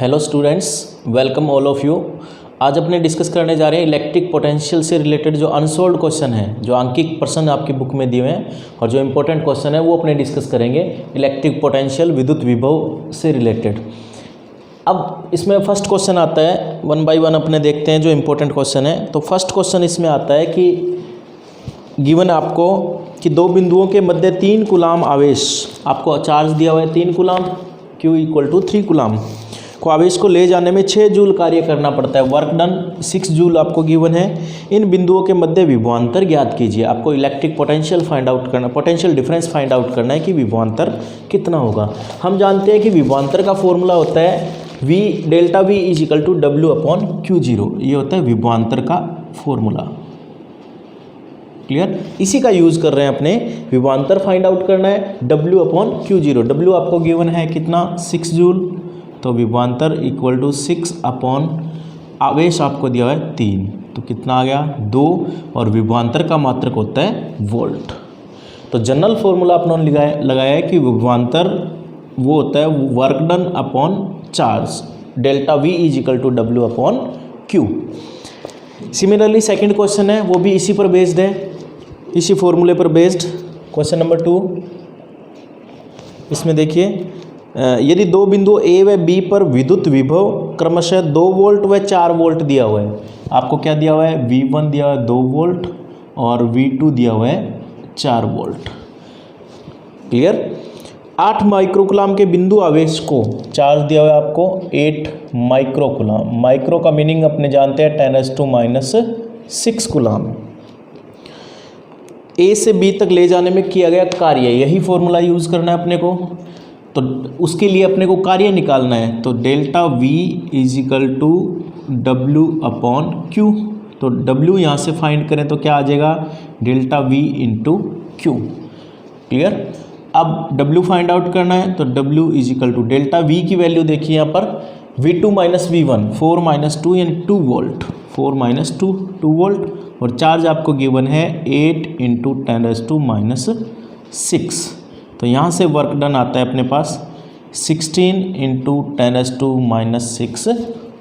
Hello students, welcome all of you. आज अपने discuss करने जा रहे हैं इलेक्ट्रिक पोटेंशियल से रिलेटेड जो अनसोल्व्ड क्वेश्चन है, जो आंकिक प्रश्न आपकी बुक में दिए हुए हैं और जो इम्पोर्टेंट क्वेश्चन है वो अपने डिस्कस करेंगे इलेक्ट्रिक पोटेंशियल विद्युत विभव से रिलेटेड। अब इसमें फर्स्ट क्वेश्चन आता है, वन बाय वन अपने देखते हैं जो इम्पोर्टेंट क्वेश्चन है। तो फर्स्ट क्वेश्चन इसमें आता है कि गिवन आपको कि दो बिंदुओं के मध्य 3 कूलाम आवेश, आपको चार्ज दिया हुआ है 3 कूलाम, Q = 3 कूलाम को आवेश को ले जाने में 6 जूल कार्य करना पड़ता है। वर्क डन 6 जूल आपको गिवन है। इन बिंदुओं के मध्य विभवांतर ज्ञात कीजिए। आपको इलेक्ट्रिक पोटेंशियल फाइंड आउट करना, पोटेंशियल डिफरेंस फाइंड आउट करना है कि विभवांतर कितना होगा। हम जानते हैं कि विभवांतर का फॉर्मूला होता है V डेल्टा V = W/Q0। ये होता है विभवांतर का फॉर्मूला। क्लियर? इसी का यूज़ कर रहे हैं अपने। विभवांतर फाइंड आउट करना है W/Q0। W आपको गिवन है कितना, 6 जूल। तो विभवांतर = 6 आवेश आपको दिया है 3, तो कितना आ गया 2, और विभवांतर का मात्रक होता है वोल्ट। तो जनरल फॉर्मूला अपने लगाया है कि विभवांतर वो होता है work done upon charge, delta V = W/Q। Similarly second question है, वो भी इसी पर बेस्ड है, इसी फॉर्मूले पर बेस्ड। क्वेश्चन नंबर 2, इसमें देखिए, यदि दो बिंदु A व B पर विद्युत विभव क्रमशः 2 वोल्ट व 4 वोल्ट दिया हुआ है। आपको क्या दिया हुआ है, V1 दिया हुआ है 2 वोल्ट और V2 दिया हुआ है 4 वोल्ट। क्लियर? 8 माइक्रोकूलाम के बिंदु आवेश को चार्ज दिया हुआ है आपको 8 माइक्रोकूलाम। माइक्रो का मीनिंग अपने जानते हैं 10⁻⁻⁶ कूलाम। A से B तक ले जाने में किया गया कार्य, यही फॉर्मूला यूज़ करना है अपने को। तो उसके लिए अपने को कार्य निकालना है, तो डेल्टा V = W/Q। तो W यहाँ से फाइंड करें तो क्या आ जाएगा, डेल्टा V × Q। क्लियर? अब W फाइंड आउट करना है, तो W = डेल्टा V की वैल्यू देखिए यहाँ पर, V2 - V1 4 - 2 यानी 2 वोल्ट, 4 - 2 वोल्ट, और चार्ज आपको गिवन है 8 × 10⁻⁶। तो यहाँ से वर्क डन आता है अपने पास 16 × 10⁻⁶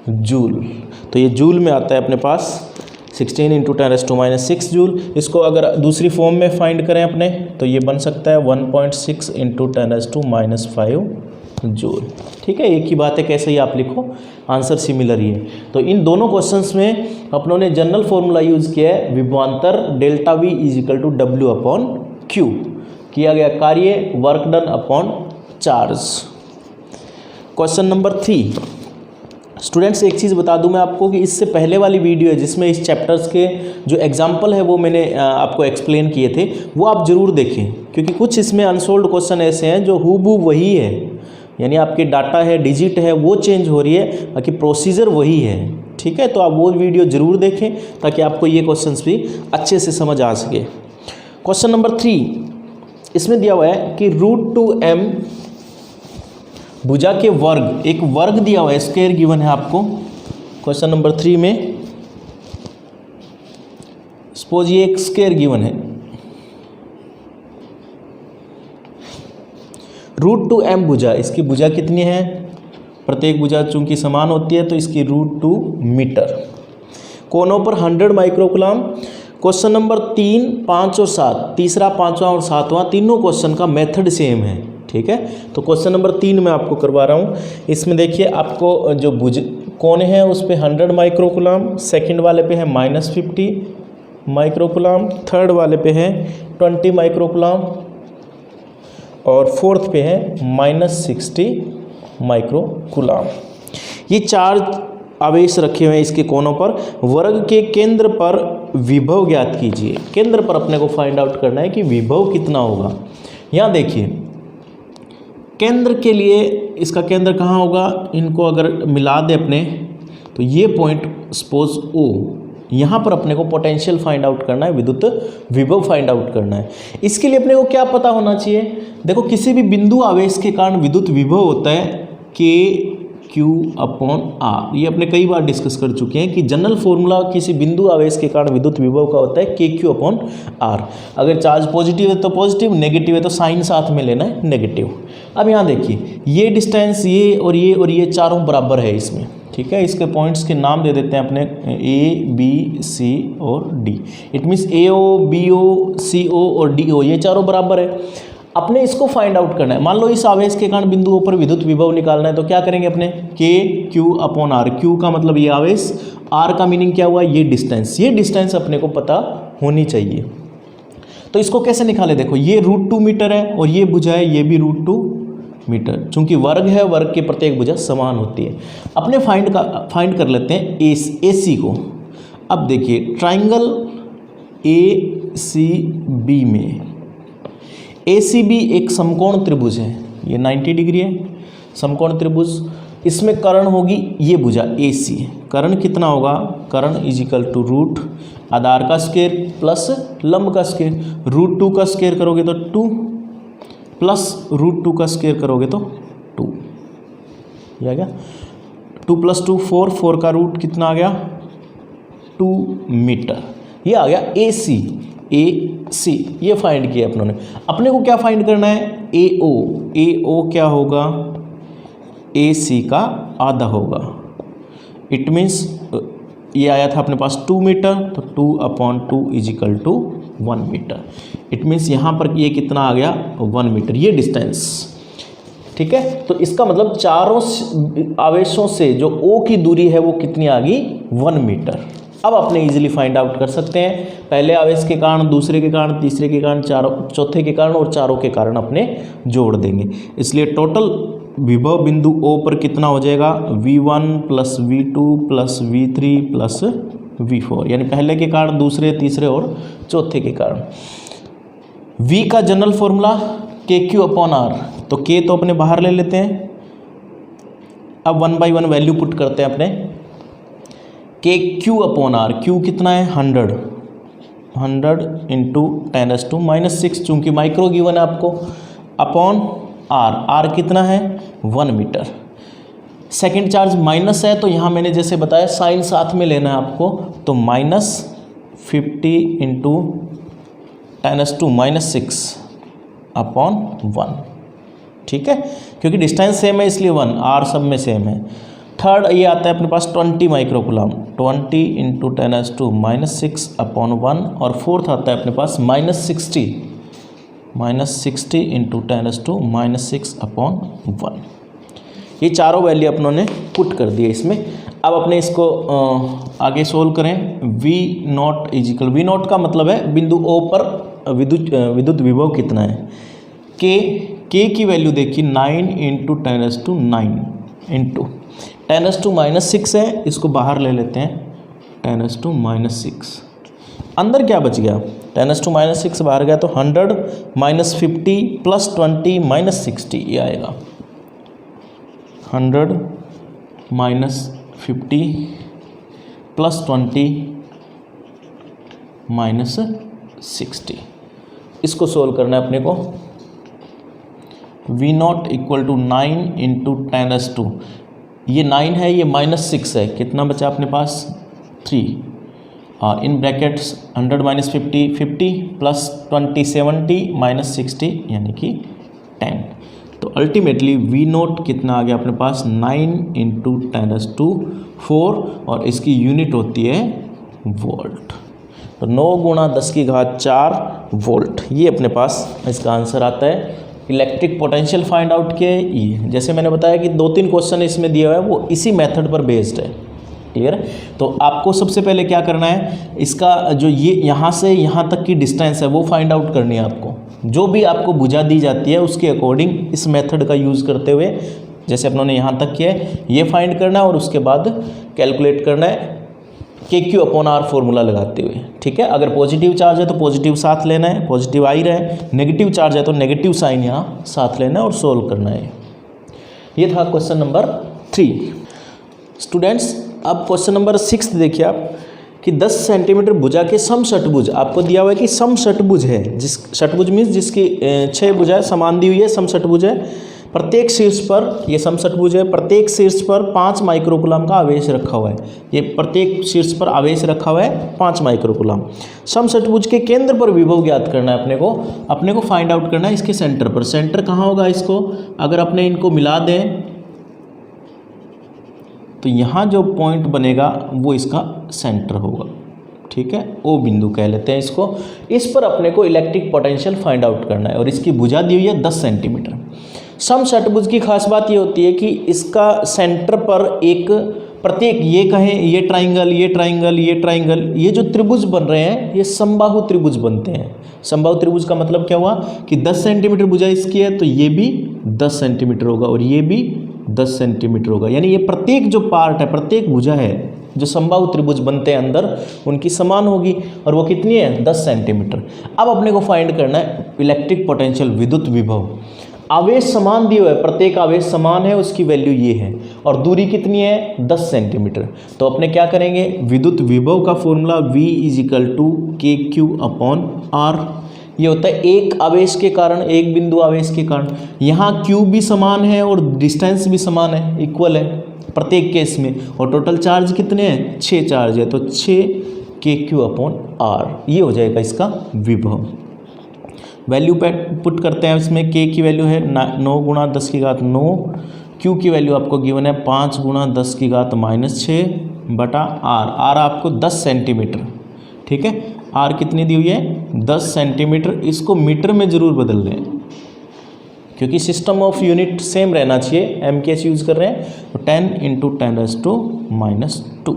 जूल। तो ये जूल में आता है अपने पास 16 × 10⁻⁶ जूल। इसको अगर दूसरी फॉर्म में फाइंड करें अपने, तो ये बन सकता है 1.6 × 10⁻⁻5 जूल। ठीक है, एक ही बात है, कैसे ही आप लिखो, आंसर सिमिलर ही है। तो इन दोनों क्वेश्चंस में अपनों ने जनरल फॉर्मूला यूज़ किया है, विभवांतर डेल्टा V = W/Q, किया गया कार्य work done upon charge. Question number 3, students एक चीज़ बता दूं मैं आपको कि इससे पहले वाली वीडियो है जिसमें इस चैप्टर्स के जो एग्जाम्पल है वो मैंने आपको एक्सप्लेन किए थे, वो आप ज़रूर देखें, क्योंकि कुछ इसमें अनसोल्व्ड क्वेश्चन ऐसे हैं जो हूबहू वही है, यानी आपके डाटा है, डिजिट है, वो चेंज हो रही है, बाकी प्रोसीजर वही है। ठीक है, तो आप वो वीडियो ज़रूर देखें ताकि आपको ये क्वेश्चन भी अच्छे से समझ आ सके। क्वेश्चन नंबर 3, इसमें दिया हुआ है कि √2m भुजा के वर्ग, एक वर्ग दिया हुआ है, स्क्वायर गिवन है आपको क्वेश्चन नंबर 3 में। सपोज ये एक स्क्वायर गिवन है, √2m भुजा, इसकी भुजा कितनी है, प्रत्येक भुजा चूंकि समान होती है तो इसकी √2 मीटर। कोनों पर 100 माइक्रोकूलाम। क्वेश्चन नंबर 3, 5 और 7, तीसरा, 5वां और 7वां, तीनों क्वेश्चन का मेथड सेम है। ठीक है, तो क्वेश्चन नंबर 3 में आपको करवा रहा हूँ। इसमें देखिए, आपको जो कोने हैं उस पर 100 माइक्रोकूलाम, सेकंड वाले पे है -50 माइक्रोकूलाम, थर्ड वाले पे है 20 माइक्रोकूलाम, और फोर्थ पे है -60 माइक्रोकूलाम। ये चार्ज आवेश रखे हुए हैं इसके कोनों पर। वर्ग के केंद्र पर विभव ज्ञात कीजिए। केंद्र पर अपने को फाइंड आउट करना है कि विभव कितना होगा। यहाँ देखिए, केंद्र के लिए इसका केंद्र कहाँ होगा, इनको अगर मिला दे अपने, तो ये पॉइंट सपोज O, यहाँ पर अपने को पोटेंशियल फाइंड आउट करना है, विद्युत विभव फाइंड आउट करना है। इसके लिए अपने को क्या पता होना चाहिए, देखो किसी भी बिंदु आवेश के कारण विद्युत विभव होता है Q अपॉन R। ये अपने कई बार डिस्कस कर चुके हैं कि जनरल फॉर्मूला किसी बिंदु आवेश के कारण विद्युत विभव का होता है KQ अपॉन R। अगर चार्ज पॉजिटिव है तो पॉजिटिव, नेगेटिव है तो साइन साथ में लेना है नेगेटिव। अब यहाँ देखिए ये डिस्टेंस ये और ये चारों बराबर है इसमें, ठीक है। इसके पॉइंट्स के नाम दे देते हैं अपने A B C और D। It means AO BO CO और DO ये चारों बराबर है। अपने इसको फाइंड आउट करना है। मान लो इस आवेश के कारण बिंदुओं पर विद्युत विभव निकालना है तो क्या करेंगे अपने KQ अपॉन R। Q का मतलब ये आवेश, R का मीनिंग क्या हुआ, ये डिस्टेंस अपने को पता होनी चाहिए। तो इसको कैसे निकाले, देखो ये √2 मीटर है और ये भुजा है, ये भी √2 मीटर। चूंकि वर्ग है, वर्ग के प्रत्येक भुजा समान होती है। अपने फाइंड कर लेते हैं AC को। अब देखिए ट्राइंगल ACB में ACB एक समकोण त्रिभुज है, ये 90 डिग्री है समकोण त्रिभुज। इसमें कर्ण होगी ये भुजा AC। कर्ण कितना होगा, कर्ण इजिकल टू रूट आधार का स्क्वायर प्लस लंब का स्क्वायर। √2 का स्क्वायर करोगे तो 2 प्लस √2 का स्क्वायर करोगे तो 2। ये आ गया 2 + 2 4 का रूट कितना आ गया 2 मीटर। ये आ गया AC ये फाइंड किया अपनों ने। अपने को क्या फाइंड करना है AO क्या होगा AC का आधा होगा। इट मीन्स ये आया था अपने पास 2 मीटर तो 2/2 equal to 1 metre. It means यहाँ पर ये कितना आ गया 1 मीटर, ये डिस्टेंस, ठीक है। तो इसका मतलब चारों आवेशों से जो O की दूरी है वो कितनी आ गई 1 मीटर। अब अपने इजीली फाइंड आउट कर सकते हैं, पहले आवेश के कारण, दूसरे के कारण, तीसरे के कारण, चौथे के कारण और चारों के कारण अपने जोड़ देंगे। इसलिए टोटल विभव बिंदु O पर कितना हो जाएगा V1 + V2 + V3 + V4, यानी पहले के कारण, दूसरे, तीसरे और चौथे के कारण। V का general formula KQ upon R, तो K तो अपने बाहर ले लेते हैं। अब 1 by 1 वैल्यू पुट करते हैं अपने। KQ अपॉन R, Q कितना है 100 × 10⁻⁻⁶, चूँकि माइक्रो गिवन है आपको, अपॉन R कितना है 1 मीटर। सेकेंड चार्ज माइनस है तो यहाँ मैंने जैसे बताया साइन साथ में लेना है आपको, तो -50 × 10⁻⁻⁶ अपॉन 1, ठीक है, क्योंकि डिस्टेंस सेम है इसलिए 1, R सब में सेम है। थर्ड ये आता है अपने पास 20 माइक्रोकूलम, 20 × 10⁻⁶ अपॉन 1, और फोर्थ आता है अपने पास -60 × 10⁻⁶ अपॉन 1। ये चारों वैल्यू अपनों ने पुट कर दिए इसमें। अब अपने इसको आगे सोल्व करें। V0 का मतलब है बिंदु O पर विद्युत विभव कितना है। K की वैल्यू देखिए 9 × 10⁻⁻⁶ है, इसको बाहर ले लेते हैं 10⁻⁻⁶। अंदर क्या बच गया 10⁻⁻⁶ बाहर गया तो 100 -50 + 20 -60 ये आएगा 100 -50 + 20 -60। इसको सोल्व करना है अपने को। V0 = 9 × 10⁻², ये 9 है, ये -6 है, कितना बचा अपने पास 3, इन ब्रैकेट्स 100 -50 50 + 20 70 -60 यानी कि 10। तो अल्टीमेटली V0 कितना आ गया अपने पास 9 × 10⁻⁴, और इसकी यूनिट होती है वोल्ट। तो 9 × 10⁴ वोल्ट, ये अपने पास इसका आंसर आता है। इलेक्ट्रिक पोटेंशियल फाइंड आउट किया है ये। जैसे मैंने बताया कि 2-3 क्वेश्चन इसमें दिया हुआ है, वो इसी मेथड पर बेस्ड है, क्लियर है। तो आपको सबसे पहले क्या करना है, इसका जो ये यहाँ से यहाँ तक की डिस्टेंस है वो फाइंड आउट करनी है आपको। जो भी आपको भुजा दी जाती है उसके अकॉर्डिंग इस मेथड का यूज़ करते हुए, जैसे अपनों ने यहाँ तक किया है, ये फाइंड करना है और उसके बाद कैलकुलेट करना है KQ अपॉन R फॉर्मूला लगाते हुए, ठीक है। अगर पॉजिटिव चार्ज है तो पॉजिटिव साथ लेना है, पॉजिटिव आ ही रहे, नेगेटिव चार्ज है तो नेगेटिव साइन यहाँ साथ लेना है और सोल्व करना है। ये था क्वेश्चन नंबर 3। स्टूडेंट्स अब क्वेश्चन नंबर 6 देखिए आप, कि 10 सेंटीमीटर भुजा के समषटभुज आपको दिया हुआ है कि समषटभुज है, जिस षटभुज मीन्स जिसकी 6 भुजाएं समान दी हुई है, समषटभुज है। प्रत्येक शीर्ष पर, ये समषटभुज है, प्रत्येक शीर्ष पर 5 माइक्रोकूलम का आवेश रखा हुआ है। ये प्रत्येक शीर्ष पर आवेश रखा हुआ है 5 माइक्रोकूलम। समषटभुज के केंद्र पर विभव ज्ञात करना है अपने को फाइंड आउट करना है इसके सेंटर पर। सेंटर कहाँ होगा इसको, अगर अपने इनको मिला दें तो यहाँ जो पॉइंट बनेगा वो इसका सेंटर होगा, ठीक है, ओ बिंदु कह लेते हैं इसको। इस पर अपने को इलेक्ट्रिक पोटेंशियल फाइंड आउट करना है और इसकी भुजा दी हुई है 10 सेंटीमीटर। समषटभुज की खास बात ये होती है कि इसका सेंटर पर एक प्रत्येक, ये कहें ये ट्राइंगल, ये ट्राइंगल, ये ट्राइंगल, ये जो त्रिभुज बन रहे हैं ये समबाहु त्रिभुज बनते हैं। समबाहु त्रिभुज का मतलब क्या हुआ कि 10 सेंटीमीटर भुजा इसकी है तो ये भी 10 सेंटीमीटर होगा और ये भी 10 सेंटीमीटर होगा। यानी ये प्रत्येक जो पार्ट है, प्रत्येक भुजा है जो समबाहु त्रिभुज बनते हैं अंदर, उनकी समान होगी और वो कितनी है 10 सेंटीमीटर। अब अपने को फाइंड करना है इलेक्ट्रिक पोटेंशियल, विद्युत विभव। आवेश समान दिए हुए है, प्रत्येक आवेश समान है, उसकी वैल्यू ये है और दूरी कितनी है 10 सेंटीमीटर। तो अपने क्या करेंगे, विद्युत विभव का फॉर्मूला V = KQ/R। ये होता है एक आवेश के कारण, एक बिंदु आवेश के कारण। यहाँ Q भी समान है और डिस्टेंस भी समान है, इक्वल है प्रत्येक केस में। और टोटल चार्ज कितने हैं, 6 चार्ज है, तो 6 KQ/R ये हो जाएगा इसका विभव। वैल्यू पुट करते हैं इसमें। K की वैल्यू है 9 × 10⁻9, Q की वैल्यू आपको गिवन है 5 × 10⁻⁻6 बटा R आपको 10 सेंटीमीटर, ठीक है। R कितनी दी हुई है 10 सेंटीमीटर। इसको मीटर में ज़रूर बदल लें क्योंकि सिस्टम ऑफ यूनिट सेम रहना चाहिए, MKS यूज़ कर रहे हैं, तो 10 × 10⁻²।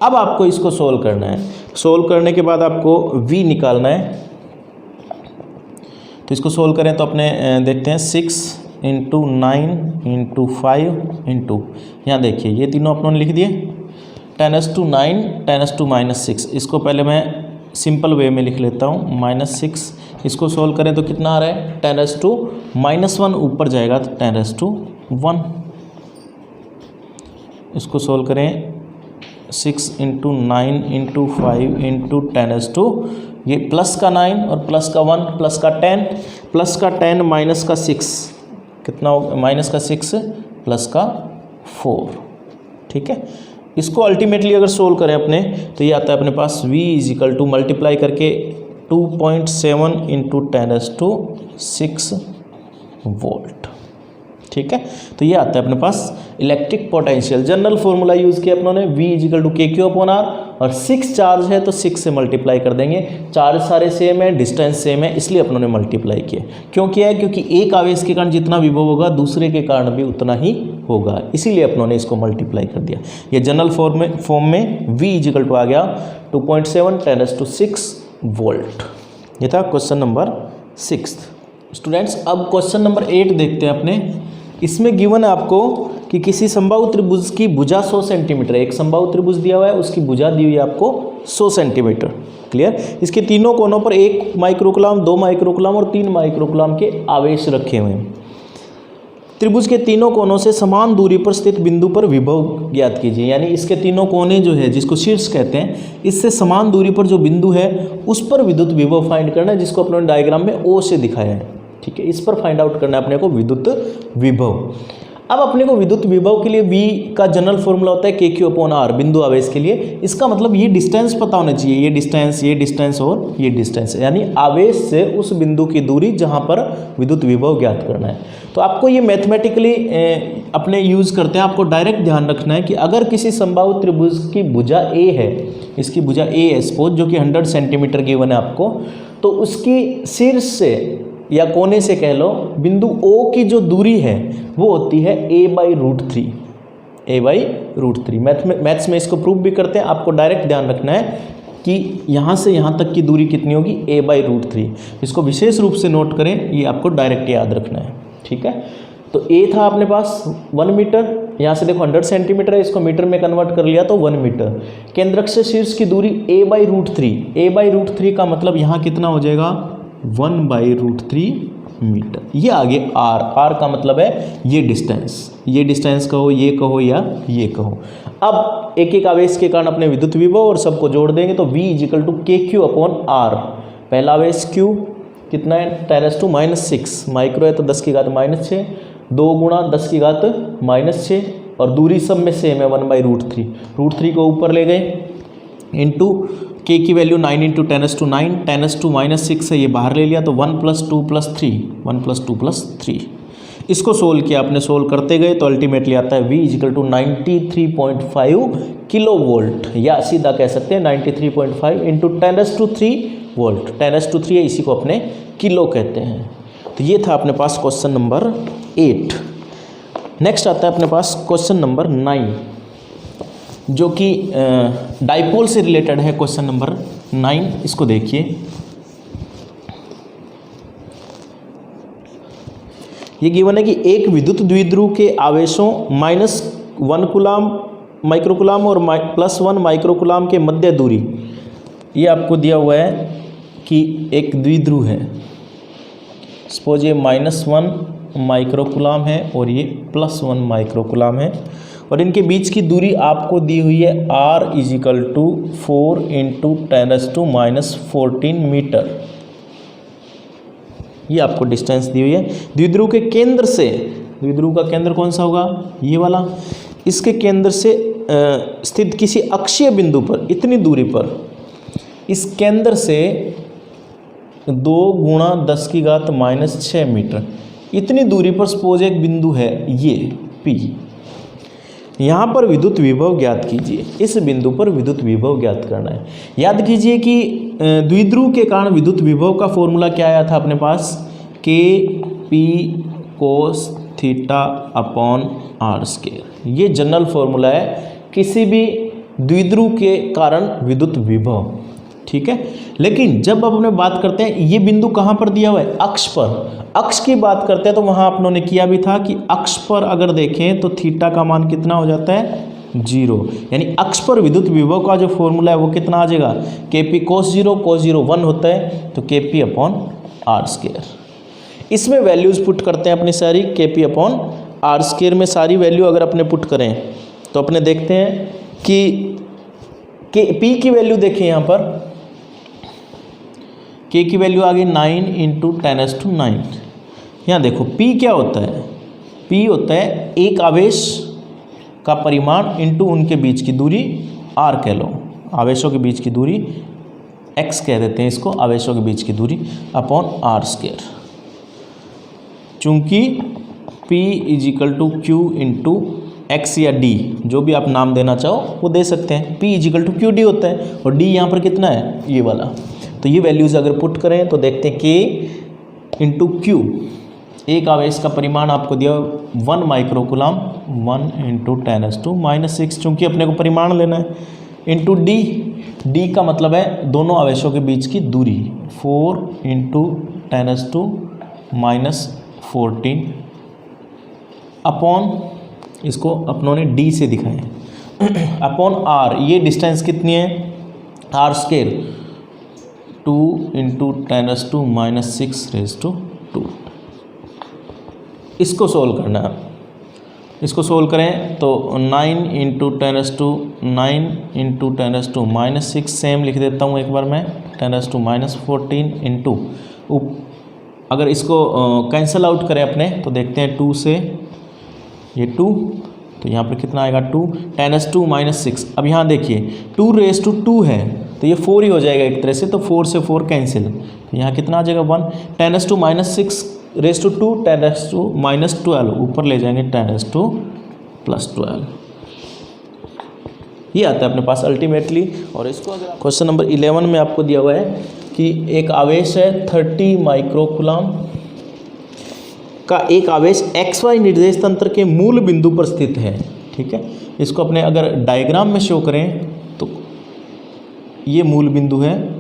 अब आपको इसको सोल्व करना है। सोल्व करने के बाद आपको V निकालना है। तो इसको सोल्व करें तो अपने देखते हैं 6 × 9 × 5 यहाँ देखिए ये तीनों अपनों ने लिख दिए 10⁻⁹, 10⁻⁻6। इसको पहले मैं सिंपल वे में लिख लेता हूँ -6। इसको सोल्व करें तो कितना आ रहा है 10⁻⁻1 ऊपर जाएगा तो 10⁻1। इसको सोल्व करें 6 × 9 × 5 × 10⁻, ये प्लस का 9 और प्लस का 1 प्लस का 10, प्लस का 10 माइनस का 6 कितना होगा, माइनस का 6 प्लस का 4, ठीक है। इसको अल्टीमेटली अगर सोल्व करें अपने तो ये आता है अपने पास V = मल्टीप्लाई करके 2.7 × 10⁻6 वोल्ट, ठीक है। तो ये आता है अपने पास electric potential. General formula use किया अपनों ने, V = KQ/R और 6 चार्ज है तो 6 से मल्टीप्लाई कर देंगे। चार्ज सारे सेम है, डिस्टेंस सेम है, इसलिए अपनों ने मल्टीप्लाई किया। क्यों किया है, क्योंकि एक आवेश के कारण जितना विभव होगा दूसरे के कारण भी उतना ही होगा, इसीलिए अपनों ने इसको मल्टीप्लाई कर दिया। ये जनरल फॉर्म में V = आ गया 2.7 10⁻6 वोल्ट। ये था क्वेश्चन नंबर 6। स्टूडेंट्स अब क्वेश्चन नंबर 8 देखते हैं अपने। इसमें गिवन है आपको कि किसी समबाहु त्रिभुज की भुजा 100 सेंटीमीटर है। एक समबाहु त्रिभुज दिया हुआ है, उसकी भुजा दी हुई है आपको 100 सेंटीमीटर, क्लियर। इसके तीनों कोनों पर 1 माइक्रोकूलम, 2 माइक्रोकूलम और 3 माइक्रोकूलम के आवेश रखे हुए हैं। त्रिभुज के तीनों कोनों से समान दूरी पर स्थित बिंदु पर विभव ज्ञात कीजिए। यानी इसके तीनों कोने जो है, जिसको शीर्ष कहते हैं, इससे समान दूरी पर जो बिंदु है उस पर विद्युत विभव फाइंड करना है, जिसको अपने डायग्राम में O से दिखाया है, ठीक है। इस पर फाइंड आउट करना है अपने को विद्युत विभव। अब अपने को विद्युत विभव के लिए V का जनरल फॉर्मूला होता है KQ/R, बिंदु आवेश के लिए। इसका मतलब ये डिस्टेंस पता होना चाहिए, ये डिस्टेंस और ये डिस्टेंस, यानी आवेश से उस बिंदु की दूरी जहाँ पर विद्युत विभव ज्ञात करना है। तो आपको ये मैथमेटिकली अपने यूज़ करते हैं। आपको डायरेक्ट ध्यान रखना है कि अगर किसी समबाहु त्रिभुज की भुजा A है, इसकी भुजा A है सपोज, जो कि 100 सेंटीमीटर गिवन है आपको, तो उसकी शीर्ष से या कोने से कह लो बिंदु O की जो दूरी है वो होती है a/√3। a/√3 मैथ्स में इसको प्रूव भी करते हैं। आपको डायरेक्ट ध्यान रखना है कि यहाँ से यहाँ तक की दूरी कितनी होगी, a/√3। इसको विशेष रूप से नोट करें, ये आपको डायरेक्ट याद रखना है, ठीक है। तो A था अपने पास 1 मीटर, यहाँ से देखो 100 सेंटीमीटर है, इसको मीटर में कन्वर्ट कर लिया तो 1 मीटर। केंद्रक से शीर्ष की दूरी a/√3, a/√3 का मतलब यहाँ कितना हो जाएगा 1/√3 मीटर। ये आगे R का मतलब है ये डिस्टेंस कहो, ये कहो या ये कहो। अब एक एक आवेश के कारण अपने विद्युत विभव और सबको जोड़ देंगे तो V = KQ/R। पहला आवेश Q, कितना है 10⁻⁻6 माइक्रो है तो 10 की घात -6, 2 गुणा 10 की घात -6 और दूरी सब में सेम है 1/√3। √3 को ऊपर ले गए इंटू के की वैल्यू 9 × 10⁻⁹ 10⁻⁻6 है ये बाहर ले लिया तो 1 + 2 + 3 1 + 2 + 3। इसको सोल्व किया आपने, सोल्व करते गए तो अल्टीमेटली आता है V = 93.5 किलोवोल्ट, या सीधा कह सकते हैं 93.5 × 10⁻³ वोल्ट। 10⁻³ है, इसी को अपने किलो कहते हैं। तो ये था अपने पास क्वेश्चन नंबर 8। नेक्स्ट आता है अपने पास क्वेश्चन नंबर 9 जो कि डाइपोल से रिलेटेड है। क्वेश्चन नंबर 9 इसको देखिए, ये गिवन है कि एक विद्युत द्विध्रुव के आवेशों -1 कूलाम माइक्रोकूलाम और +1 माइक्रोकूलाम के मध्य दूरी, ये आपको दिया हुआ है कि एक द्विध्रुव है, सपोज ये -1 माइक्रोकूलाम है और ये +1 माइक्रोकूलाम है और इनके बीच की दूरी आपको दी हुई है r = 4 × 10⁻⁻14 मीटर। ये आपको डिस्टेंस दी हुई है। द्विध्रुव के केंद्र से, द्विध्रुव का केंद्र कौन सा होगा, ये वाला, इसके केंद्र से स्थित किसी अक्षीय बिंदु पर इतनी दूरी पर, इस केंद्र से 2 गुणा 10 की घात -6 मीटर इतनी दूरी पर सपोज एक बिंदु है ये P, यहाँ पर विद्युत विभव ज्ञात कीजिए। इस बिंदु पर विद्युत विभव ज्ञात करना है। याद कीजिए कि द्विध्रुव के कारण विद्युत विभव का फॉर्मूला क्या आया था अपने पास, Kp cos θ/r²। ये जनरल फॉर्मूला है किसी भी द्विध्रुव के कारण विद्युत विभव, ठीक है। लेकिन जब अब अपने बात करते हैं ये बिंदु कहाँ पर दिया हुआ है, अक्ष पर, अक्ष की बात करते हैं तो वहाँ अपनों किया भी था कि अक्ष पर अगर देखें तो थीटा का मान कितना हो जाता है 0, यानी अक्ष पर विद्युत विभव का जो फॉर्मूला है वो कितना आ जाएगा, Kp cos 0 1 होता है तो Kp/r²। इसमें वैल्यूज़ पुट करते हैं अपनी सारी, Kp/r² में सारी वैल्यू अगर अपने पुट करें तो अपने देखते हैं कि P की वैल्यू देखें, यहाँ पर K की वैल्यू आ गई 9 × 10⁻⁹। यहाँ देखो P क्या होता है, P होता है एक आवेश का परिमाण इंटू उनके बीच की दूरी r कह लो, आवेशों के बीच की दूरी x कह देते हैं इसको, आवेशों के बीच की दूरी /r²। चूँकि P = Q × x या d, जो भी आप नाम देना चाहो वो दे सकते हैं। P = QD होता है और d यहाँ पर कितना है, ये वाला। तो ये वैल्यूज़ अगर पुट करें तो देखते हैं K × Q, एक आवेश का परिमाण आपको दिया 1 माइक्रोकूलाम, 1 × 10⁻⁻6 चूँकि अपने को परिमाण लेना है, इंटू d का मतलब है दोनों आवेशों के बीच की दूरी 4 × 10⁻⁻14 अपॉन, इसको अपनों ने d से दिखाया अपॉन r, ये डिस्टेंस कितनी है r², 2 × 10⁻⁻6⁻²। इसको सोल्व करना है। इसको सोल्व करें तो 9 × 10⁻⁻6 सेम लिख देता हूँ एक बार मैं, 10⁻⁻14 इंटू, अगर इसको कैंसिल आउट करें अपने तो देखते हैं 2 से ये 2, तो यहाँ पर कितना आएगा 2 10⁻⁻6। अब यहाँ देखिए 2⁻² है तो ये 4 ही हो जाएगा एक तरह से, तो 4 से 4 कैंसिल, तो यहाँ कितना आ जाएगा 1 10⁻⁻6⁻², 10⁻⁻12 ऊपर ले जाएंगे 10⁻⁻12, ये आता है अपने पास अल्टीमेटली। और इसको अगर क्वेश्चन नंबर 11 में आपको दिया हुआ है कि एक आवेश है 30 माइक्रोकूलाम का एक आवेश XY निर्देश तंत्र के मूल बिंदु पर स्थित है, ठीक है। इसको अपने अगर डायग्राम में शो करें तो ये मूल बिंदु है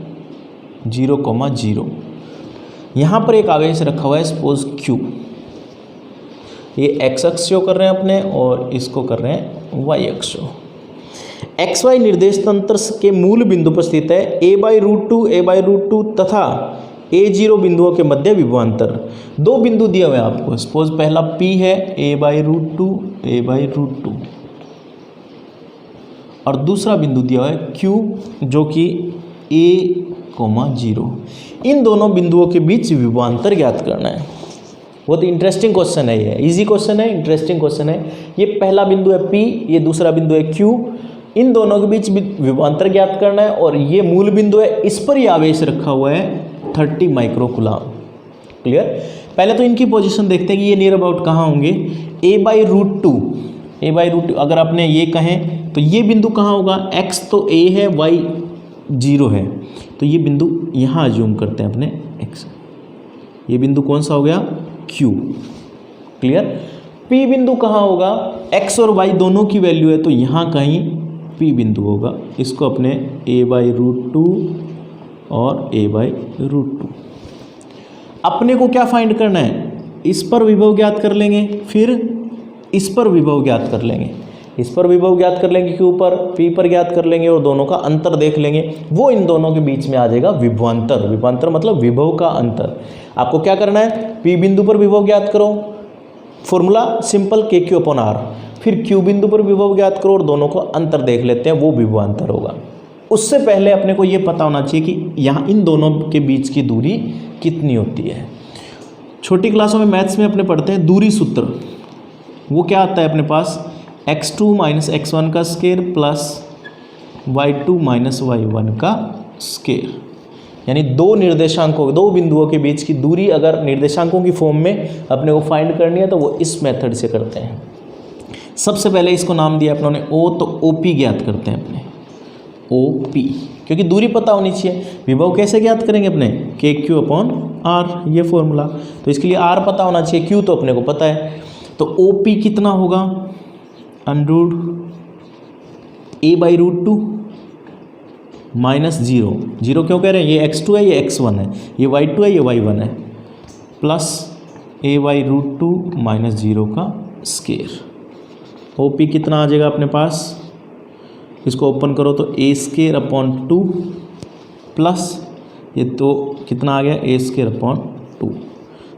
0,0, यहाँ पर एक आवेश रखा हुआ है सपोज Q, ये x अक्ष शो कर रहे हैं अपने और इसको कर रहे हैं y अक्ष। XY निर्देश तंत्र के मूल बिंदु पर स्थित है a/√2 तथा a0 बिंदुओं के मध्य विभवांतर। दो बिंदु दिए हुए हैं आपको, सपोज पहला P है a/√2 और दूसरा बिंदु दिया हुआ है Q जो कि a 0। इन दोनों बिंदुओं के बीच विभवांतर ज्ञात करना है। बहुत इंटरेस्टिंग क्वेश्चन है ये, इजी क्वेश्चन है, इंटरेस्टिंग क्वेश्चन है। ये पहला बिंदु है P, ये दूसरा बिंदु है Q, इन दोनों के बीच विभवांतर ज्ञात करना है और ये मूल बिंदु है, इस पर ही आवेश रखा हुआ है 30 माइक्रो कूलम। क्लियर। पहले तो इनकी पोजीशन देखते हैं कि ये नियर अबाउट कहाँ होंगे। a/√2, a/√2 अगर आपने ये कहें तो ये बिंदु कहाँ होगा, x तो a है, y 0 है, तो ये बिंदु यहाँ अज्यूम करते हैं अपने x। ये बिंदु कौन सा हो गया, Q। क्लियर। P बिंदु कहाँ होगा, x और y दोनों की वैल्यू है तो यहाँ कहीं P बिंदु होगा, इसको अपने a/√2 और a/√2। अपने को क्या फाइंड करना है, इस पर विभव ज्ञात कर लेंगे, फिर इस पर विभव ज्ञात कर लेंगे, इस पर विभव ज्ञात कर लेंगे, Q पर, P पर ज्ञात कर लेंगे और दोनों का अंतर देख लेंगे। वो इन दोनों के बीच में आ जाएगा विभवांतर। विभवांतर मतलब विभव का अंतर। आपको क्या करना है, P बिंदु पर विभव ज्ञात करो, फॉर्मूला सिंपल KQ/R, फिर Q बिंदु पर विभव ज्ञात करो और दोनों को अंतर देख लेते हैं, वो विभवांतर होगा। उससे पहले अपने को ये पता होना चाहिए कि यहाँ इन दोनों के बीच की दूरी कितनी होती है। छोटी क्लासों में मैथ्स में अपने पढ़ते हैं दूरी सूत्र, वो क्या आता है अपने पास, x2 - x1 का स्क्वायर प्लस y2 - y1 का स्क्वायर। यानी दो निर्देशांकों, दो बिंदुओं के बीच की दूरी अगर निर्देशांकों की फॉर्म में अपने को फाइंड करनी है तो वो इस मेथड से करते हैं। सबसे पहले इसको नाम दिया अपनों ने O, तो OP ज्ञात करते हैं अपने, OP, क्योंकि दूरी पता होनी चाहिए। विभव कैसे ज्ञात करेंगे अपने, KQ/R, ये फॉर्मूला, तो इसके लिए R पता होना चाहिए, Q तो अपने को पता है। तो OP कितना होगा, √a/√2 -0, 0 क्यों कह रहे हैं, ये x2 है, ये x1 है, ये y2 है, ये y1 है, प्लस a/√2 -0 का स्क्वायर। OP कितना आ जाएगा अपने पास, इसको ओपन करो तो a²/2 प्लस ये तो कितना आ गया, a²/2,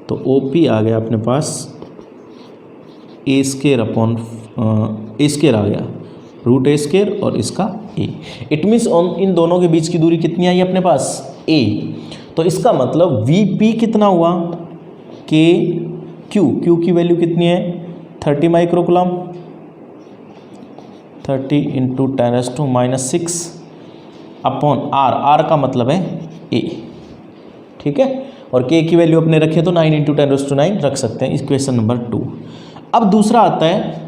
तो OP आ गया अपने पास a² आ गया, √a² और इसका a। इट मीन्स इन दोनों के बीच की दूरी कितनी आई अपने पास, a। तो इसका मतलब VP कितना हुआ, Q की वैल्यू कितनी है, 30 माइक्रो कूलम, 30 × 10⁻⁻⁶ अपॉन R का मतलब है a। ठीक है, और K की वैल्यू अपने रखे तो 9 × 10⁻⁹ रख सकते हैं, इक्वेशन नंबर 2। अब दूसरा आता है,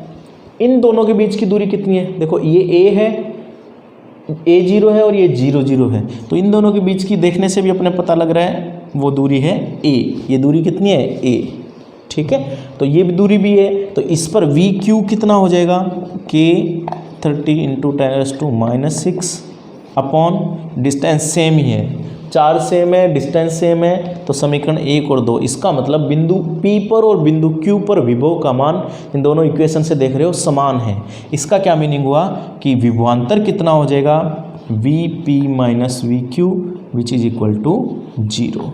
इन दोनों के बीच की दूरी कितनी है, देखो ये a है, a0 है और ये 0 है, तो इन दोनों के बीच की देखने से भी अपने पता लग रहा है वो दूरी है a। ये दूरी कितनी है, a। ठीक है, तो ये भी दूरी भी है, तो इस पर VQ कितना हो जाएगा, K 30 × 10⁻⁻⁶ अपॉन डिस्टेंस सेम ही है, 4 सेम है, डिस्टेंस सेम है, तो समीकरण 1 और 2। इसका मतलब बिंदु P पर और बिंदु Q पर विभव का मान इन दोनों इक्वेशन से देख रहे हो समान है। इसका क्या मीनिंग हुआ कि विभवांतर कितना हो जाएगा, VP - VQ which is equal to 0।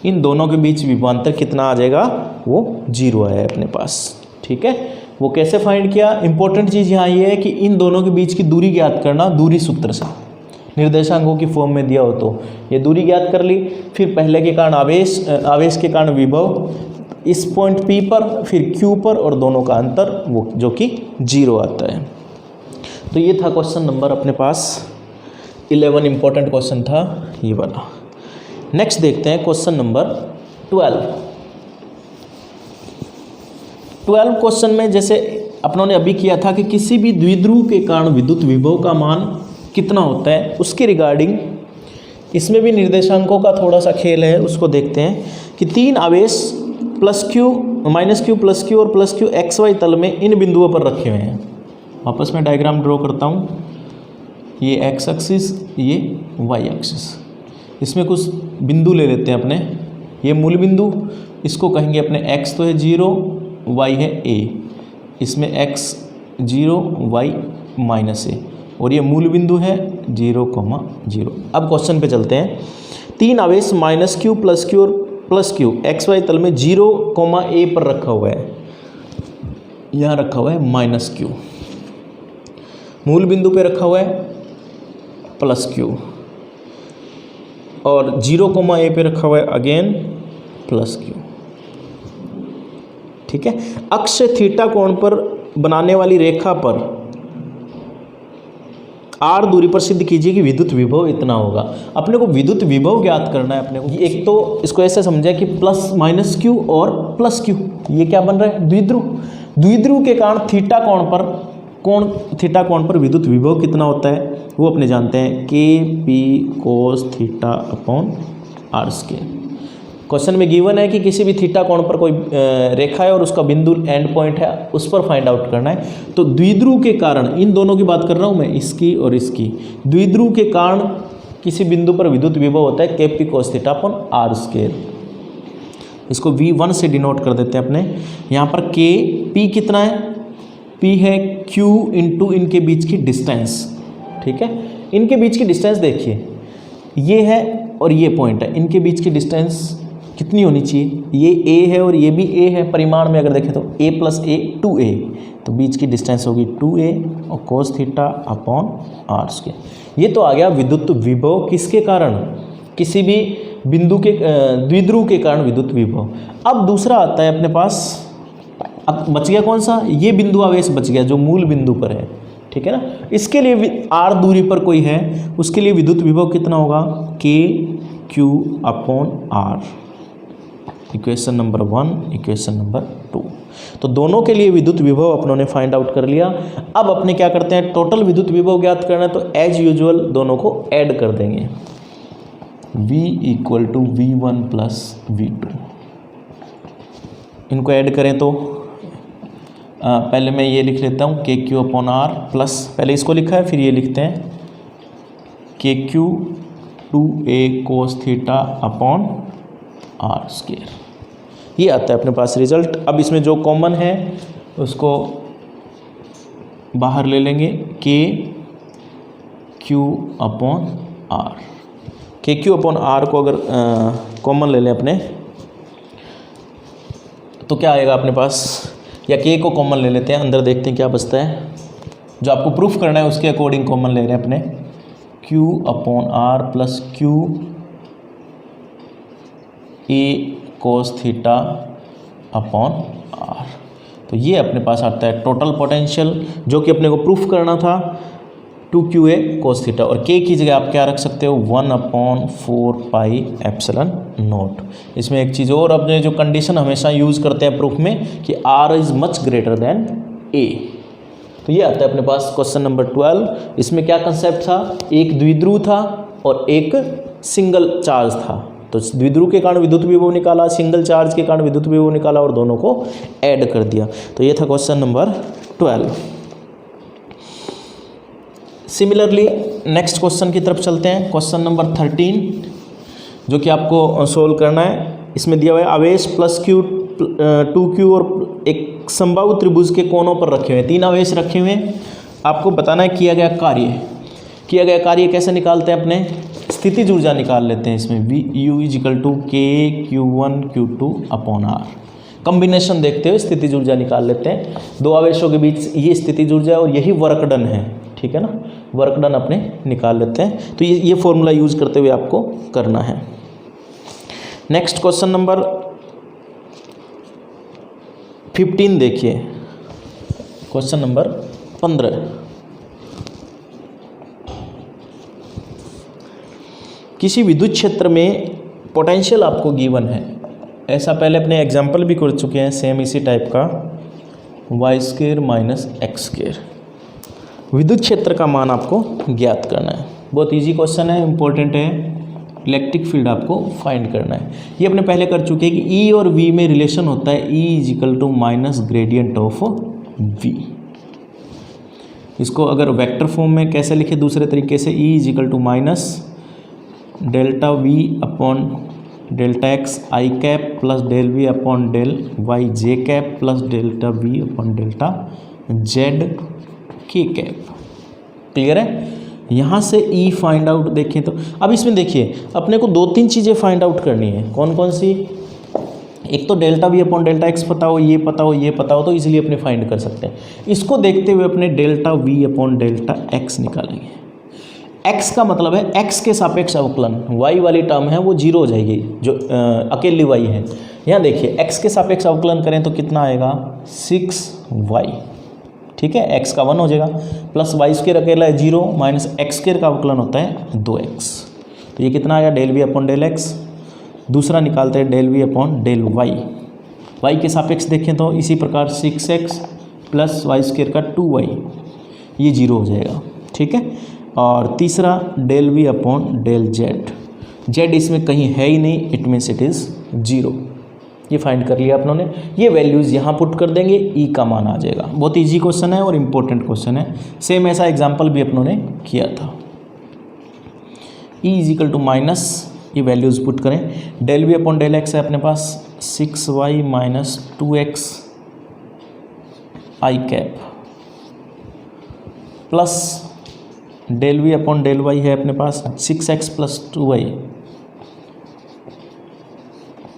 इन दोनों के बीच विभवांतर कितना आ जाएगा, वो 0 आया है अपने पास। ठीक है, वो कैसे फाइंड किया, इंपॉर्टेंट चीज़ यहाँ ये है कि इन दोनों के बीच की दूरी ज्ञात करना दूरी सूत्र से, निर्देशांकों की फॉर्म में दिया हो तो ये दूरी ज्ञात कर ली, फिर पहले के कारण आवेश के कारण विभव इस पॉइंट P पर, फिर Q पर और दोनों का अंतर वो जो कि 0 आता है। तो ये था क्वेश्चन नंबर अपने पास 11, इंपॉर्टेंट क्वेश्चन था ये वाला। नेक्स्ट देखते हैं क्वेश्चन नंबर 12 क्वेश्चन में जैसे अपनों ने अभी किया था कि किसी भी द्विध्रुव के कारण विद्युत विभव का मान कितना होता है, उसके रिगार्डिंग इसमें भी निर्देशांकों का थोड़ा सा खेल है, उसको देखते हैं कि 3 आवेश +Q -Q और +Q XY तल में इन बिंदुओं पर रखे हुए हैं। वापस मैं डायग्राम ड्रॉ करता हूँ, ये x एक्सिस, ये y एक्सिस, इसमें कुछ बिंदु ले लेते हैं अपने। ये मूल बिंदु, इसको कहेंगे अपने x तो है 0, y है a, इसमें x 0 y -a, और ये मूल बिंदु है 0, 0। अब क्वेश्चन पे चलते हैं। 3 आवेश -Q +Q और +Q XY तल में 0, a पर रखा हुआ है, यहाँ रखा हुआ है -Q, मूल बिंदु पे रखा हुआ है +Q। और 0, a पे रखा हुआ है अगेन प्लस क्यू। ठीक है, अक्ष थीटा कोण पर बनाने वाली रेखा पर r दूरी पर सिद्ध कीजिए कि विद्युत विभव इतना होगा। अपने को विद्युत विभव ज्ञात करना है अपने को। एक तो इसको ऐसे समझा कि प्लस माइनस क्यू और प्लस क्यू, ये क्या बन रहा है, द्विध्रुव। द्विध्रुव के कारण थीटा कोण पर विद्युत विभव कितना होता है वो अपने जानते हैं, K P cos theta upon R square. Question में गिवन है कि किसी भी थीटा कोण पर कोई रेखा है और उसका बिंदु एंड पॉइंट है, उस पर फाइंड आउट करना है। तो द्विध्रुव के कारण, इन दोनों की बात कर रहा हूँ मैं, इसकी और इसकी, द्विध्रुव के कारण किसी बिंदु पर विद्युत विभव होता है K P cos theta upon R square. इसको V1 से डिनोट कर देते हैं अपने। यहाँ पर के पी कितना है, पी है Q इंटू इनके बीच की डिस्टेंस। ठीक है, इनके बीच की डिस्टेंस देखिए, ये है और ये पॉइंट है, इनके बीच की डिस्टेंस कितनी होनी चाहिए, ये a है और ये भी a है। परिमाण में अगर देखें तो a प्लस a 2a, तो बीच की डिस्टेंस होगी 2a और cos theta upon R square. ये तो आ गया विद्युत विभव किसके कारण, किसी भी बिंदु के द्विध्रुव के कारण विद्युत विभव। अब दूसरा आता है अपने पास, अब बच गया कौन सा, ये बिंदु आवेश बच गया जो मूल बिंदु पर है। ठीक है ना, इसके लिए r दूरी पर कोई है, उसके लिए विद्युत विभव कितना होगा, K Q upon R. Equation number 1, equation number 2। तो दोनों के लिए विद्युत विभव अपनों ने फाइंड आउट कर लिया। अब अपने क्या करते हैं, टोटल विद्युत विभव ज्ञात करना है, तो एज यूजुअल दोनों को ऐड कर देंगे। V equal to V1 plus V2, इनको ऐड करें तो पहले मैं ये लिख लेता हूँ के क्यू अपॉन आर प्लस, पहले इसको लिखा है फिर ये लिखते हैं K Q 2a cos theta upon R square. ये आता है अपने पास रिजल्ट। अब इसमें जो कॉमन है उसको बाहर ले लेंगे, के क्यू अपॉन आर। के क्यू अपॉन आर को अगर कॉमन ले लें अपने, तो क्या आएगा अपने पास, या के को कॉमन ले लेते हैं, अंदर देखते हैं क्या बचता है। जो आपको प्रूफ करना है उसके अकॉर्डिंग कॉमन ले रहे हैं अपने, Q upon R plus Q A cos theta upon R. तो ये अपने पास आता है टोटल पोटेंशियल, जो कि अपने को प्रूफ करना था 2qa कोस थीटा, और k की जगह आप क्या रख सकते हो, 1/4 पाई एप्सिलॉन नॉट। इसमें एक चीज़ और, अपने जो कंडीशन हमेशा यूज़ करते हैं प्रूफ में कि r is much greater than a। तो ये आता है अपने पास क्वेश्चन नंबर 12। इसमें क्या कंसेप्ट था, एक द्विध्रुव था और एक सिंगल चार्ज था। तो द्विध्रुव के कारण विद्युत विभव निकाला, सिंगल चार्ज के कारण विद्युत विभव निकाला और दोनों को ऐड कर दिया। तो ये था question number 12। Similarly next question की तरफ चलते हैं, क्वेश्चन नंबर 13, जो कि आपको सोल्व करना है। इसमें दिया हुआ है आवेश प्लस क्यू 2q और एक समबाहु त्रिभुज के कोनों पर रखे हुए हैं, 3 आवेश रखे हुए हैं। आपको बताना है किया गया कार्य कैसे निकालते हैं, अपने स्थितिज ऊर्जा निकाल लेते हैं। इसमें U इजिकल टू के Q1 Q2 upon are. Combination देखते हुए स्थितिज ऊर्जा निकाल लेते हैं। 2 आवेशों के बीच ये स्थितिज ऊर्जा है और यही वर्क डन है। ठीक है ना, वर्क डन अपने निकाल लेते हैं। तो ये फॉर्मूला यूज करते हुए आपको करना है। नेक्स्ट क्वेश्चन नंबर 15 देखिए, क्वेश्चन नंबर 15। किसी विद्युत क्षेत्र में पोटेंशियल आपको गिवन है, ऐसा पहले अपने एग्जाम्पल भी कर चुके हैं सेम इसी टाइप का, y² माइनस x²। विद्युत क्षेत्र का मान आपको ज्ञात करना है। बहुत इजी क्वेश्चन है, इंपॉर्टेंट है। इलेक्ट्रिक फील्ड आपको फाइंड करना है। ये अपने पहले कर चुके हैं कि E और V में रिलेशन होता है, E equal to minus gradient of V। इसको अगर वेक्टर फॉर्म में कैसे लिखे दूसरे तरीके से, E equal to minus delta V upon delta x i cap plus del V upon del y j cap plus delta V upon delta z k cap. Clear है? यहाँ से E फाइंड आउट देखें तो अब इसमें देखिए अपने को 2-3 चीज़ें फाइंड आउट करनी है। कौन कौन सी? एक तो delta V upon delta x पता हो, ये पता हो, ये पता हो, तो इजीली अपने फाइंड कर सकते हैं। इसको देखते हुए अपने delta V upon delta x निकालेंगे। x का मतलब है x के सापेक्ष अवकलन, y वाली टर्म है वो जीरो हो जाएगी जो अकेली y है। यहाँ देखिए x के सापेक्ष अवकलन करें तो कितना आएगा 6y, ठीक है, x का 1 हो जाएगा, प्लस वाई स्क्वायर अकेला है 0 माइनस एक्स स्क्वायर का अवकलन होता है 2x, तो ये कितना आएगा del V upon del X. दूसरा निकालते हैं del V upon del Y, Y के सापेक्ष देखें तो इसी प्रकार 6x प्लस वाई स्क्वायर का 2y, ये 0 हो जाएगा, ठीक है। और तीसरा del V upon del Z, Z इसमें कहीं है ही नहीं, इट मीन्स इट इज़ 0, ये फाइंड कर लिया अपनों ने। ये वैल्यूज़ यहाँ पुट कर देंगे, ई का मान आ जाएगा। बहुत इजी क्वेश्चन है और इम्पोर्टेंट क्वेश्चन है, सेम ऐसा एग्जाम्पल भी अपनों ने किया था। ई इजिकल टू माइनस, ये वैल्यूज़ पुट करें, del V upon del X है अपने पास 6y minus 2x I cap, plus del V upon del Y है अपने पास 6x प्लस 2y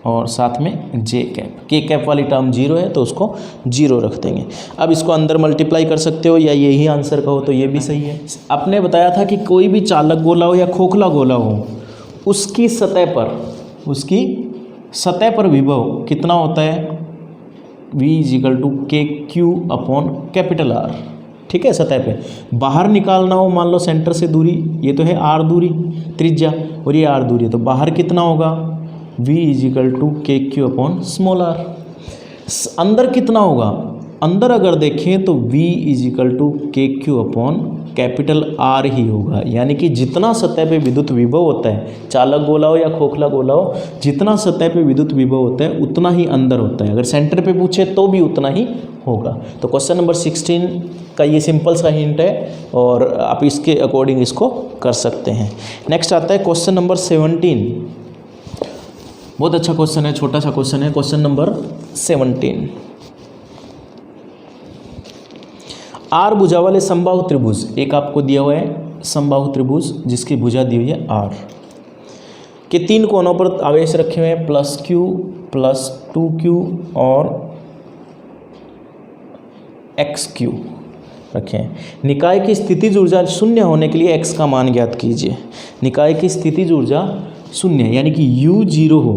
और साथ में जे कैप, के कैप वाली टर्म 0 है तो उसको 0 रख देंगे। अब इसको अंदर मल्टीप्लाई कर सकते हो या यही आंसर कहो तो ये भी सही है। आपने बताया था कि कोई भी चालक गोला हो या खोखला गोला हो, उसकी सतह पर विभव कितना होता है, v इजिकल टू के क्यू अपॉन कैपिटल R, ठीक है। सतह पे बाहर निकालना हो, मान लो सेंटर से दूरी, ये तो है r दूरी त्रिज्या और ये r दूरी है, तो बाहर कितना होगा v इजिकल टू के क्यू अपॉन स्मॉल r। अंदर कितना होगा, अंदर अगर देखें तो v इजिकल टू के क्यू अपॉन कैपिटल R ही होगा, यानी कि जितना सतह पे विद्युत विभव होता है, चालक गोला हो या खोखला गोला हो, जितना सतह पे विद्युत विभव होता है उतना ही अंदर होता है। अगर सेंटर पे पूछे तो भी उतना ही होगा। तो क्वेश्चन नंबर 16 का ये सिंपल सा हिंट है और आप इसके अकॉर्डिंग इसको कर सकते हैं। नेक्स्ट आता है क्वेश्चन नंबर 17, बहुत अच्छा क्वेश्चन है, छोटा सा क्वेश्चन है। क्वेश्चन नंबर 17, आर भुजा वाले समबाहु त्रिभुज, एक आपको दिया हुआ है समबाहु त्रिभुज जिसकी भुजा दी हुई है आर, के 3 कोनों पर आवेश रखे हुए हैं प्लस क्यू प्लस 2q और एक्स क्यू रखे हैं। निकाय की स्थितिज ऊर्जा शून्य होने के लिए x का मान ज्ञात कीजिए। निकाय की स्थितिज ऊर्जा शून्य यानी कि u 0 हो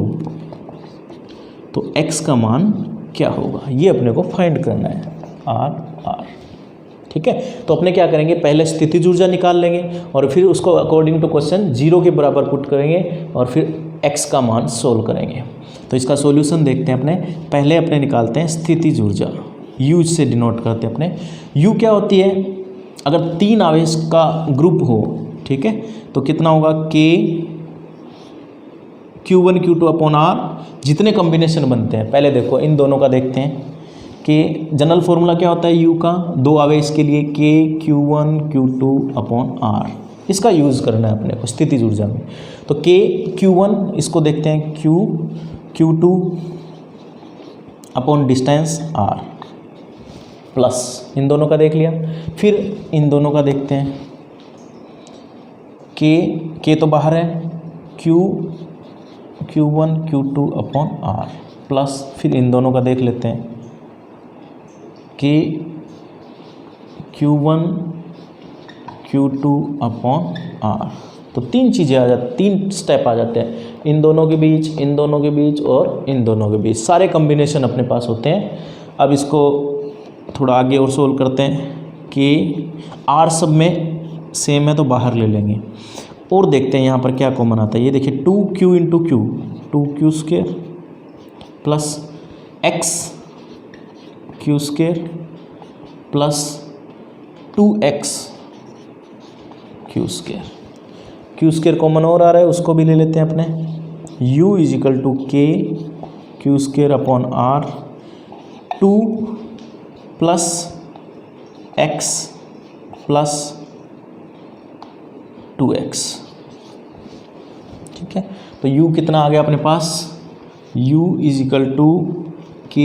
तो x का मान क्या होगा, ये अपने को फाइंड करना है, r, ठीक है। तो अपने क्या करेंगे, पहले स्थितिज ऊर्जा निकाल लेंगे और फिर उसको अकॉर्डिंग टू क्वेश्चन 0 के बराबर पुट करेंगे और फिर x का मान सोल्व करेंगे। तो इसका सॉल्यूशन देखते हैं अपने। पहले अपने निकालते हैं स्थितिज ऊर्जा, u से डिनोट करते हैं अपने। u क्या होती है, अगर 3 आवेश का ग्रुप हो, ठीक है, तो कितना होगा k q1 q2 upon r, जितने कॉम्बिनेशन बनते हैं। पहले देखो इन दोनों का देखते हैं कि जनरल फॉर्मूला क्या होता है u का, 2 आवेश के लिए k q1 q2 upon r, इसका यूज़ करना है अपने को स्थितिज ऊर्जा में। तो k q1 इसको देखते हैं q q2 upon distance r plus इन दोनों का देख लिया। फिर इन दोनों का देखते हैं, k तो बाहर है, q1 q2 upon r plus फिर इन दोनों का देख लेते हैं, k q1 q2 upon r। तो 3 चीज़ें आ जाती, 3 स्टेप आ जाते हैं, इन दोनों के बीच, इन दोनों के बीच और इन दोनों के बीच, सारे कॉम्बिनेशन अपने पास होते हैं। अब इसको थोड़ा आगे और सोल्व करते हैं कि r सब में सेम है तो बाहर ले लेंगे और देखते हैं यहाँ पर क्या कॉमन आता है। ये देखिए 2q into Q, 2q square plus x Q square plus 2x Q square, Q square common और आ रहा है उसको भी ले लेते हैं अपने। u equal to k Q square upon r, 2 plus x plus 2x, ठीक है। तो u कितना आ गया अपने पास, u equal to k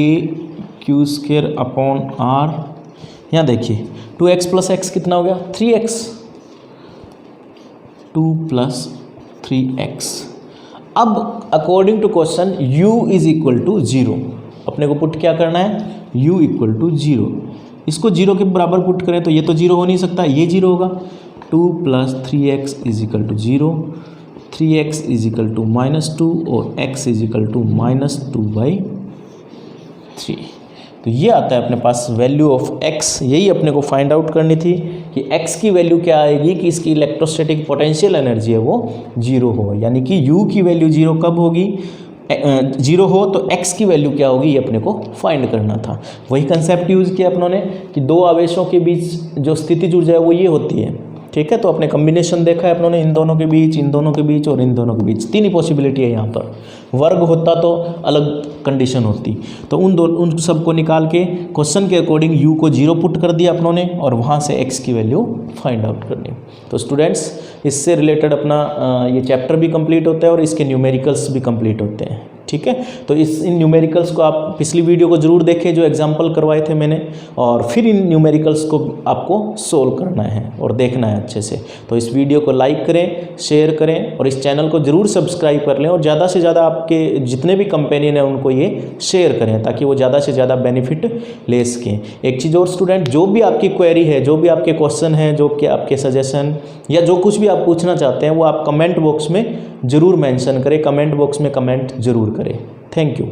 Q square upon r, यहाँ देखिए 2x प्लस x कितना हो गया 3x, 2 प्लस 3x। अब according to question u is equal to 0, अपने को पुट क्या करना है, u इक्वल टू 0। इसको 0 के बराबर पुट करें तो ये तो 0 हो नहीं सकता, ये 0 होगा। 2 + 3x = 0, 3x = -2 और x = -2/3। तो ये आता है अपने पास वैल्यू ऑफ x। यही अपने को फाइंड आउट करनी थी कि x की वैल्यू क्या आएगी कि इसकी इलेक्ट्रोस्टैटिक पोटेंशियल एनर्जी है वो 0 हो, यानी कि u की वैल्यू 0 कब होगी, 0 हो तो x की वैल्यू क्या होगी, ये अपने को फाइंड करना था। वही कंसेप्ट यूज़ किया अपनों ने कि दो आवेशों के बीच जो स्थितिज ऊर्जा है वो ये होती है, ठीक है। तो अपने कम्बिनेशन देखा है अपनों ने, इन दोनों के बीच, इन दोनों के बीच और इन दोनों के बीच, तीन ही पॉसिबिलिटी है यहाँ पर। वर्ग होता तो अलग कंडीशन होती। तो उन सब को निकाल के क्वेश्चन के अकॉर्डिंग u को 0 पुट कर दिया अपनों ने और वहाँ से x की वैल्यू फाइंड आउट करनी। तो स्टूडेंट्स इससे रिलेटेड अपना ये चैप्टर भी कंप्लीट होता है और इसके न्यूमेरिकल्स भी कंप्लीट होते हैं, ठीक है। तो इन न्यूमेरिकल्स को आप पिछली वीडियो को जरूर देखें जो एग्जाम्पल करवाए थे मैंने, और फिर इन न्यूमेरिकल्स को आपको सोल्व करना है और देखना है अच्छे से। तो इस वीडियो को लाइक करें, शेयर करें और इस चैनल को जरूर सब्सक्राइब कर लें और ज़्यादा से ज़्यादा आपके जितने भी कंपेनियन हैं उनको ये शेयर करें ताकि वो ज़्यादा से ज़्यादा बेनिफिट ले सकें। एक चीज़ और स्टूडेंट, जो भी आपकी क्वेरी है, जो भी आपके क्वेश्चन हैं, जो कि आपके सजेशन या जो कुछ भी आप पूछना चाहते हैं वो आप कमेंट बॉक्स में ज़रूर मेंशन करें, कमेंट बॉक्स में कमेंट ज़रूर करें। Thank you.